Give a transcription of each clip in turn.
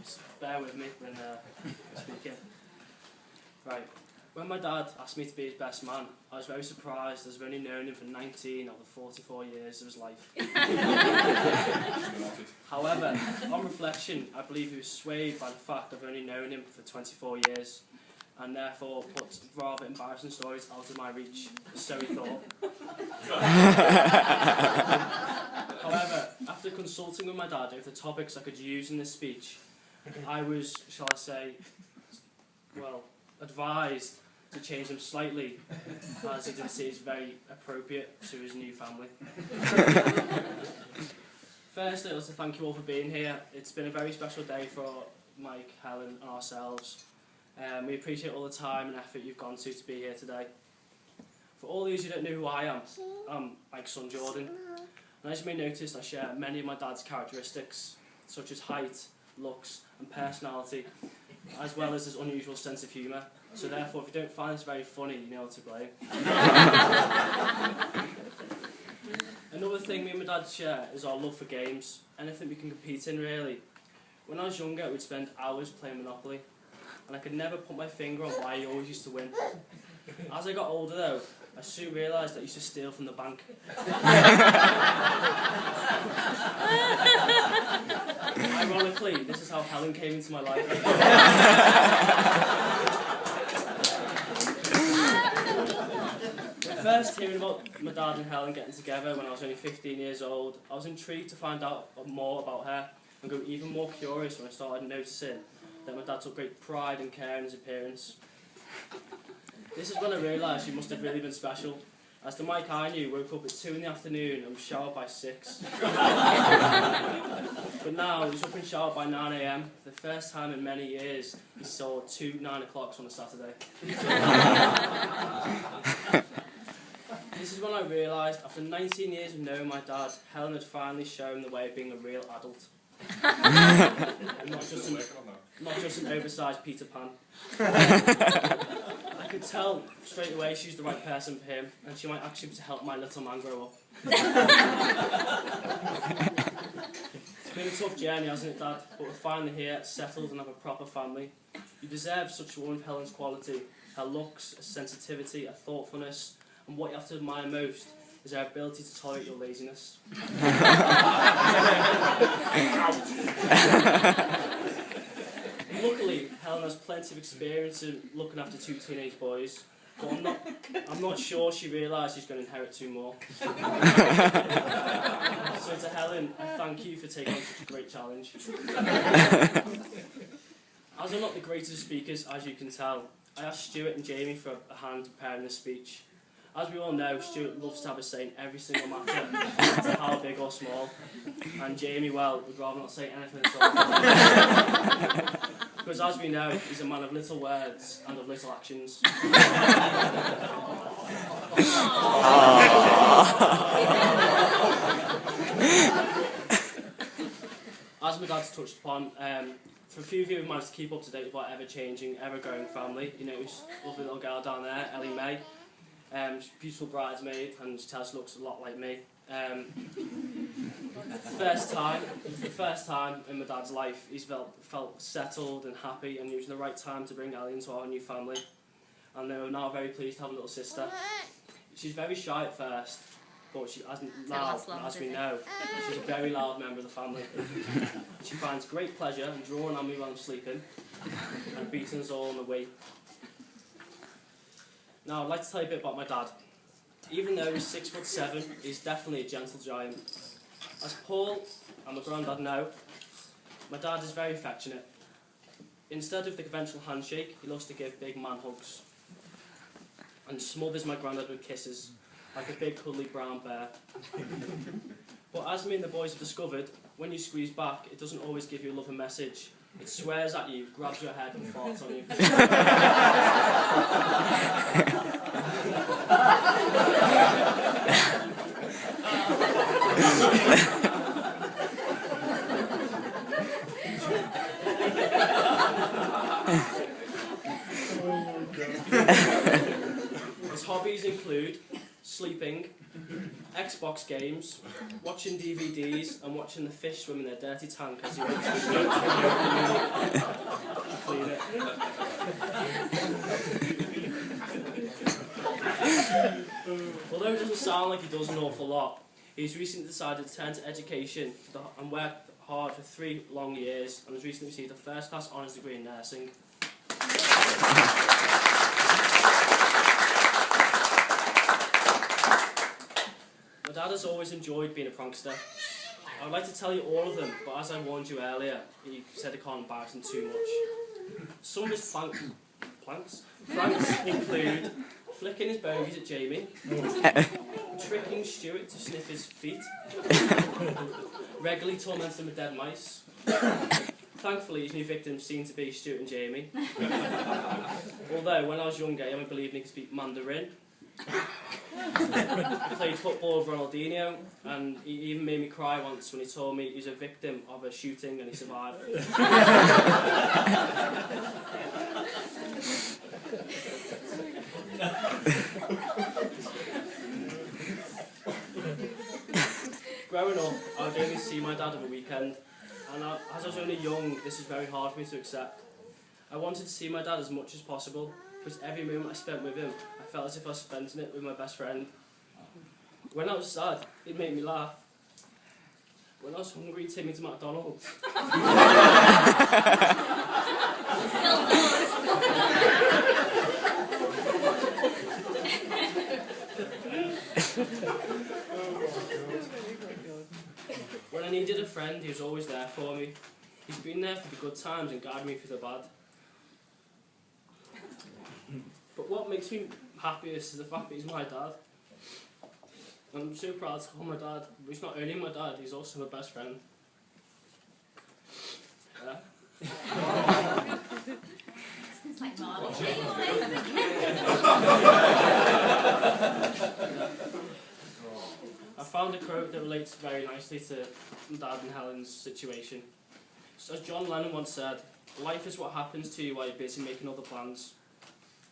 Just bear with me when speaking. Right. When my dad asked me to be his best man, I was very surprised as I've only known him for 19 of the 44 years of his life. However, on reflection, I believe he was swayed by the fact I've only known him for 24 years, and therefore put rather embarrassing stories out of my reach, so he thought. However, after consulting with my dad over the topics I could use in this speech, I was, shall I say, well, advised to change them slightly, as he didn't see it's very appropriate to his new family. Firstly, I'd like to thank you all for being here. It's been a very special day for Mike, Helen and ourselves. We appreciate all the time and effort you've gone to be here today. For all those who don't know who I am, I'm Mike's son Jordan. And as you may notice, I share many of my dad's characteristics, such as height, looks and personality, as well as his unusual sense of humour. So therefore, if you don't find this very funny, you know what to blame. Another thing me and my dad share is our love for games. Anything we can compete in, really. When I was younger, we'd spend hours playing Monopoly, and I could never put my finger on why he always used to win. As I got older, though, I soon realised that I used to steal from the bank. Ironically, this is how Helen came into my life. First hearing about my dad and Helen getting together when I was only 15 years old, I was intrigued to find out more about her and got even more curious when I started noticing that my dad took great pride and care in his appearance. This is when I realised she must have really been special. As the Mike I knew woke up at 2 in the afternoon and was showered by 6. But now he's up and showered by 9 AM, the first time in many years he saw 2 9 o'clocks on a Saturday. This is when I realised, after 19 years of knowing my dad, Helen had finally shown the way of being a real adult. not just an oversized Peter Pan. I could tell straight away she was the right person for him, and she might actually be to help my little man grow up. It's been a tough journey, hasn't it, Dad? But we're finally here, settled and have a proper family. You deserve such a woman of Helen's quality. Her looks, her sensitivity, her thoughtfulness, and what you have to admire most is her ability to tolerate your laziness. Luckily, Helen has plenty of experience in looking after 2 teenage boys, but I'm not sure she realised she's going to inherit 2 more. So to Helen, I thank you for taking on such a great challenge. As I'm not the greatest of speakers, as you can tell, I asked Stuart and Jamie for a hand preparing this speech. As we all know, Stuart loves to have a say in every single matter, no matter how big or small. And Jamie, well, would rather not say anything at all. Because as we know, he's a man of little words and of little actions. As my dad's touched upon, for a few of you who managed to keep up to date with our ever-changing, ever-growing family, you know, this lovely little girl down there, Ellie May. She's a beautiful bridesmaid, and she tells looks a lot like me. The first time in my dad's life, he's felt settled and happy, and it was the right time to bring Ellie into our new family. And we're now very pleased to have a little sister. She's very shy at first, but she hasn't loud, as we know. She's a very loud member of the family. She finds great pleasure in drawing on me while I'm sleeping, and beating us all on the way. Now, I'd like to tell you a bit about my dad. Even though he's 6'7", he's definitely a gentle giant. As Paul and my granddad know, my dad is very affectionate. Instead of the conventional handshake, he loves to give big man hugs and smothers my granddad with kisses, like a big cuddly brown bear. But as me and the boys have discovered, when you squeeze back, it doesn't always give you a loving message. It swears at you, grabs your head and farts on you. His hobbies include sleeping, Xbox games, watching DVDs, and watching the fish swim in their dirty tank as he wakes to clean it. Although it doesn't sound like he does an awful lot, he's recently decided to turn to education and worked hard for 3 long years and has recently received a first-class honours degree in nursing. My dad has always enjoyed being a prankster. I would like to tell you all of them, but as I warned you earlier, he said he can't embarrass him too much. Some of his pranks include flicking his bogies at Jamie, tricking Stuart to sniff his feet, regularly tormenting him with dead mice. Thankfully, his new victims seem to be Stuart and Jamie. Although, when I was younger, I only believed he could speak Mandarin. He played football with Ronaldinho, and he even made me cry once when he told me he was a victim of a shooting and he survived. Growing up, I would only see my dad every weekend, and as I was only young, this is very hard for me to accept. I wanted to see my dad as much as possible, because every moment I spent with him, I felt as if I was spending it with my best friend. When I was sad, it made me laugh. When I was hungry, he'd take me to McDonald's. When I needed a friend, he was always there for me. He's been there for the good times and guided me through the bad. But what makes me happiest is the fact that he's my dad. And I'm so proud to call my dad. But he's not only my dad, he's also my best friend. Yeah. It's like model. I found a quote that relates very nicely to Dad and Helen's situation. So as John Lennon once said, life is what happens to you while you're busy making other plans.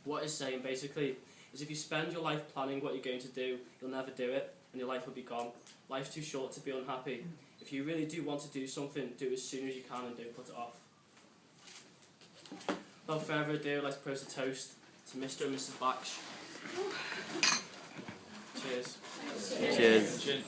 What it's saying basically is if you spend your life planning what you're going to do, you'll never do it and your life will be gone. Life's too short to be unhappy. If you really do want to do something, do it as soon as you can and don't put it off. Without further ado, let's propose a toast to Mr. and Mrs. Baksh. Cheers. Cheers.